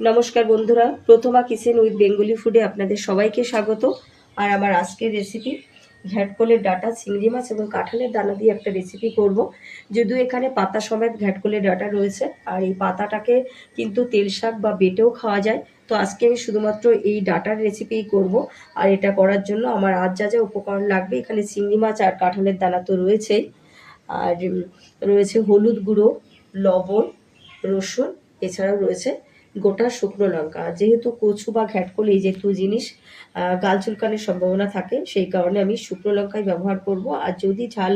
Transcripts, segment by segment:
নমস্কার বন্ধুরা, প্রথমা kitchen with Bengali ফুডে আপনাদের সবাইকে স্বাগত। আর আমার আজকের রেসিপি ঘ্যাটকলের ডাঁটা, চিংড়ি মাছ এবং কাঁঠালের দানা দিয়ে একটা রেসিপি করব। যদিও এখানে পাতা সমেত ঘ্যাটকলের ডাঁটা রয়েছে, আর এই পাতাটাকে কিন্তু তেল শাক বা বেটেও খাওয়া যায়। তো আজকে আমি শুধুমাত্র এই ডাঁটার রেসিপিই করব। আর এটা করার জন্য আমার আজ যা যা উপকরণ লাগবে, এখানে চিংড়ি মাছ আর কাঁঠালের দানা তো রয়েছেই, আর রয়েছে হলুদ গুঁড়ো, লবণ, রসুন, এছাড়াও রয়েছে গোটা শুকনো লঙ্কা। যেহেতু কচু বা ঘ্যাটকল এই জাতীয় জিনিস গাল চুলকানোর সম্ভাবনা থাকে, সেই কারণে আমি শুকনো লঙ্কাই ব্যবহার করব। আর যদি ঝাল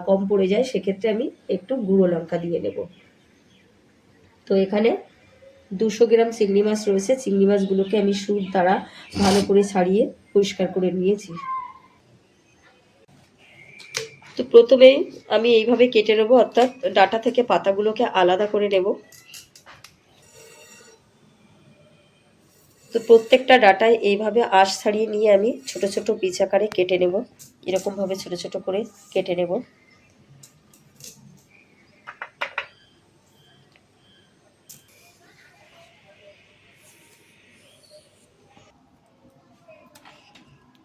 কম পড়ে যায় সেক্ষেত্রে আমি একটু গুঁড়ো লঙ্কা দিয়ে নেব। তো এখানে 200 গ্রাম চিংড়ি মাছ রয়েছে। চিংড়ি মাছগুলোকে আমি সুর দ্বারা ভালো করে ছাড়িয়ে পরিষ্কার করে নিয়েছি। তো প্রথমে আমি এইভাবে কেটে নেব, অর্থাৎ ডাঁটা থেকে পাতাগুলোকে আলাদা করে নেব। তো প্রত্যেকটা ডাঁটায় এইভাবে আঁশ ছাড়িয়ে নিয়ে আমি ছোট ছোট পিস আকারে কেটে নেব। এরকমভাবে ছোট ছোট করে কেটে নেব।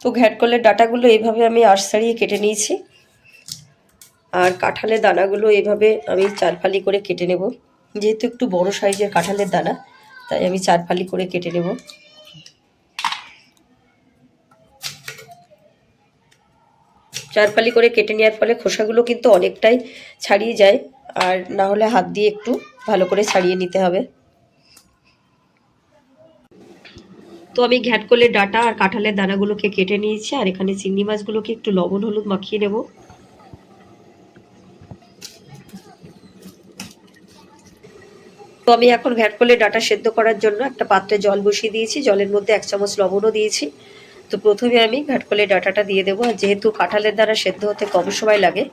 তো ঘ্যাটকলের ডাঁটাগুলো এইভাবে আমি আঁশ ছাড়িয়ে কেটে নিয়েছি। আর কাঁঠালের দানাগুলো এইভাবে আমি 4 ফালি করে কেটে নেব। যেহেতু একটু বড় সাইজের কাঁঠালের দানা, তাই আমি 4 ফালি করে কেটে নেব। চার ফালি করে কেটে নেওয়ার ফলে খোসাগুলো কিন্তু অনেকটাই ছাড়িয়ে যায়, আর না হলে হাত দিয়ে একটু ভালো করে ছাড়িয়ে নিতে হবে। তো আমি ঘ্যাটকলের ডাঁটা আর কাঁঠালের দানাগুলোকে কেটে নিয়েছি, আর এখানে চিংড়ি মাছগুলোকে একটু লবণ হলুদ মাখিয়ে নেব। তো আমি এখন ঘ্যাটকলের ডাঁটা সেদ্ধ করার জন্য একটা পাত্রে জল বসিয়ে দিয়েছি। জলের মধ্যে 1 চামচ লবণও দিয়েছি। তো প্রথমে আমি ঘ্যাটকলের ডাঁটাটা দিয়ে দেবো। আর যেহেতু কাঁঠালের দানা সেদ্ধ হতে কম সময় লাগে,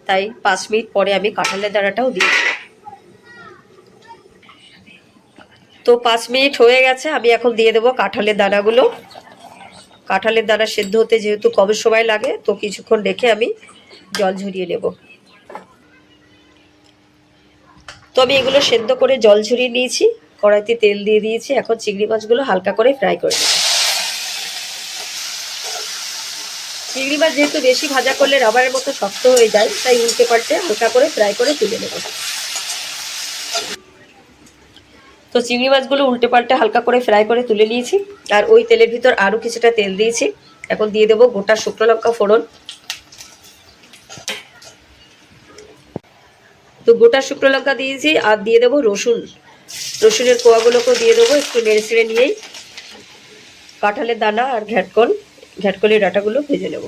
তাই 5 মিনিট পরে আমি কাঁঠালের দানাটাও দিয়েছি। তো 5 মিনিট হয়ে গেছে, আমি এখন দিয়ে দেবো কাঁঠালের দানাগুলো। কাঁঠালের দানা সেদ্ধ হতে যেহেতু কম সময় লাগে, তো কিছুক্ষণ রেখে আমি জল ঝরিয়ে নেব। তো আমি এগুলো সেদ্ধ করে জল ঝরিয়ে নিয়েছি। কড়াইতে তেল দিয়ে দিয়েছি। এখন চিংড়ি মাছগুলো হালকা করে ফ্রাই করে নেব। চিংড়ি মাছ যেহেতু বেশি ভাজা করলে রাবারের মতো শক্ত হয়ে যায়, তাই উল্টে পাল্টে হালকা করে ফ্রাই করে তুলে নেব। তো চিংড়ি মাছগুলো উল্টে পাল্টে হালকা করে ফ্রাই করে তুলে নিয়েছি। আর ওই তেলের ভিতর আরও কিছুটা তেল দিয়েছি। এখন দিয়ে দেবো গোটা শুকনো লঙ্কা ফোড়ন। তো গোটা শুকনো লঙ্কা দিয়েছি, আর দিয়ে দেবো রসুন। রসুনের কোয়াগুলোকেও দিয়ে দেবো। একটু নেড়ে ছেড়ে নিয়েই কাঁঠালের দানা আর ঘ্যাটকলের ডাঁটাগুলো ভেজে নেব।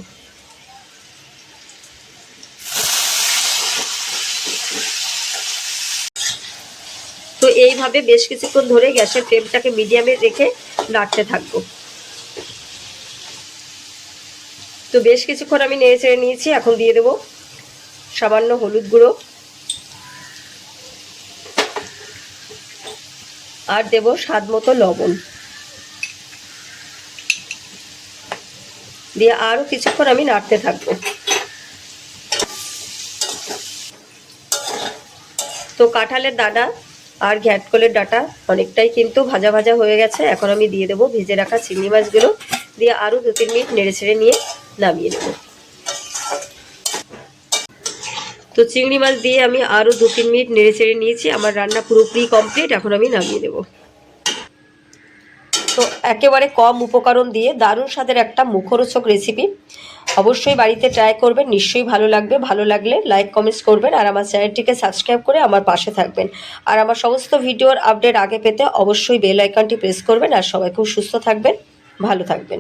তো এইভাবে বেশ কিছুক্ষণ ধরে গ্যাসের ফ্লেমটাকে মিডিয়ামে রেখে নাড়তে থাকবো। তো বেশ কিছুক্ষণ আমি নেড়ে চেড়ে নিয়েছি। এখন দিয়ে দেবো সামান্য হলুদ গুঁড়ো, আর দেব স্বাদ মতো লবণ দিয়ে আরও কিছুক্ষণ আমি নাড়তে থাকবো। তো কাঁঠালের দানা আর ঘ্যাটকলের ডাঁটা অনেকটাই কিন্তু ভাজা ভাজা হয়ে গেছে। এখন আমি দিয়ে দেবো ভেজে রাখা চিংড়ি মাছগুলো, দিয়ে আরও 2-3 মিনিট নেড়ে ছেড়ে নিয়ে নামিয়ে নেব। তো চিংড়ি মাছ দিয়ে আমি আরও 2-3 মিনিট নেড়ে ছেড়ে নিয়েছি। আমার রান্না পুরোপুরি কমপ্লিট। এখন আমি নামিয়ে নেব। তো একেবারে কম উপকরণ দিয়ে দারুণ স্বাদের একটা মুখরোচক রেসিপি। অবশ্যই বাড়িতে ট্রাই করবেন, নিশ্চয়ই ভালো লাগবে। ভালো লাগলে লাইক কমেন্টস করবেন, আর আমার চ্যানেলটিকে সাবস্ক্রাইব করে আমার পাশে থাকবেন। আর আমার সমস্ত ভিডিওর আপডেট আগে পেতে অবশ্যই বেল আইকনটি প্রেস করবেন। আর সবাই খুব সুস্থ থাকবেন, ভালো থাকবেন।